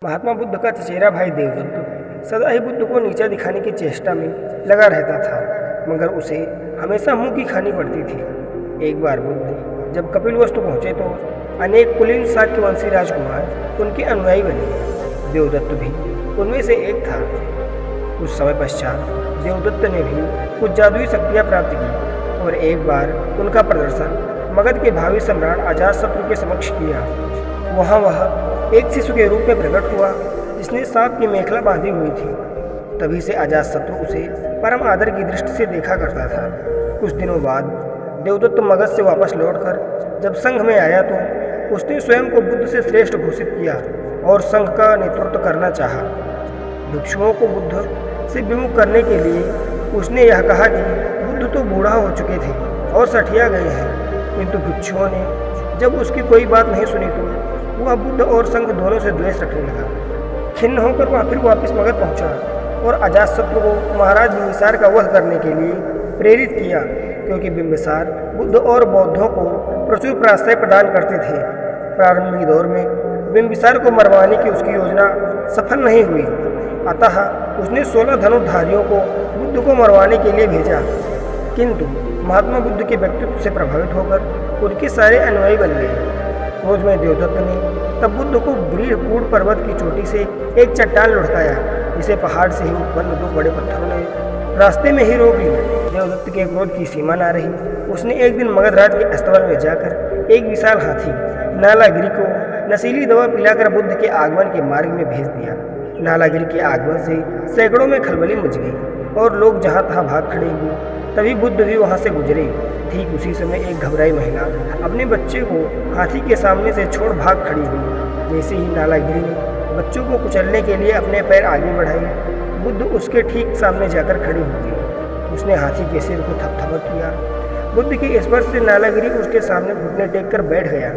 महात्मा बुद्ध का चचेरा भाई देवदत्त सदा ही बुद्ध को नीचा दिखाने की चेष्टा में लगा रहता था, मगर उसे हमेशा मुंह की खानी पड़ती थी। एक बार बुद्ध जब कपिलवस्तु पहुंचे तो अनेक कुलीन शाक्यवंशी राजकुमार उनके अनुयायी बने। देवदत्त भी उनमें से एक था। कुछ समय पश्चात देवदत्त ने भी कुछ जादुई शक्तियाँ प्राप्त की और एक बार उनका प्रदर्शन मगध के भावी सम्राट अजातशत्रु के समक्ष किया। वहाँ वह एक शिशु के रूप में प्रकट हुआ जिसने सांप की मेखला बांधी हुई थी। तभी से अजातशत्रु उसे परम आदर की दृष्टि से देखा करता था। कुछ दिनों बाद देवदत्त मगध से वापस लौटकर जब संघ में आया तो उसने स्वयं को बुद्ध से श्रेष्ठ घोषित किया और संघ का नेतृत्व करना चाहा। भिक्षुओं को बुद्ध से विमुख करने के लिए उसने यह कहा कि बुद्ध तो बूढ़ा हो चुके थे और सठिया गए हैं, किंतु भिक्षुओं ने जब उसकी कोई बात नहीं सुनी तो वह बुद्ध और संघ दोनों से द्वेष रखने लगा। खिन्न होकर वह फिर वापस मगध पहुंचा और अजातशत्रु को महाराज बिम्बिसार का वध करने के लिए प्रेरित किया, क्योंकि बिम्बिसार बुद्ध और बौद्धों को प्रचुर प्राश्रय प्रदान करते थे। प्रारंभिक दौर में बिम्बिसार को मरवाने की उसकी योजना सफल नहीं हुई, अतः उसने 16 धनुर्धारियों को बुद्ध को मरवाने के लिए भेजा, किंतु महात्मा बुद्ध के व्यक्तित्व से प्रभावित होकर उनके सारे अनुयायी बन गए। क्रोध में देवदत्त ने तब बुद्ध को ब्रीडकूट पर्वत की चोटी से एक चट्टान लुढ़काया, जिसे पहाड़ से ही उत्पन्न 2 बड़े पत्थरों ने रास्ते में ही रोक लिया। देवदत्त के क्रोध की सीमा न रही। उसने एक दिन मगधराज के अस्तबल में जाकर एक विशाल हाथी नालागिरी को नशीली दवा पिलाकर बुद्ध के आगमन के मार्ग में भेज दिया। नालागिरी के आगमन से सैकड़ों में खलबली मच गई और लोग जहाँ तहाँ भाग खड़े हुए। तभी बुद्ध भी वहाँ से गुजरे। ठीक उसी समय एक घबराई महिला अपने बच्चे को हाथी के सामने से छोड़ भाग खड़ी हुई। जैसे ही नालागिरी ने बच्चों को कुचलने के लिए अपने पैर आगे बढ़ाए, बुद्ध उसके ठीक सामने जाकर खड़ी हो गई। उसने हाथी के सिर को थपथपा किया। बुद्ध के स्पर्श से नालागिरी उसके सामने घुटने टेक कर बैठ गया।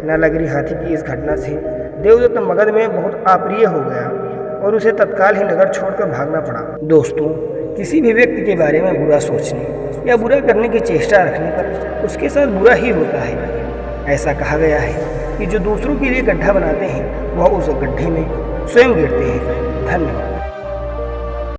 नालागिरी हाथी की इस घटना से देवदत्त मगध में बहुत अप्रिय हो गया और उसे तत्काल ही नगर छोड़कर भागना पड़ा। दोस्तों, किसी भी व्यक्ति के बारे में बुरा सोचने या बुरा करने की चेष्टा रखने पर उसके साथ बुरा ही होता है। ऐसा कहा गया है कि जो दूसरों के लिए गड्ढा बनाते हैं वह उस गड्ढे में स्वयं गिरते हैं। धन्यवाद।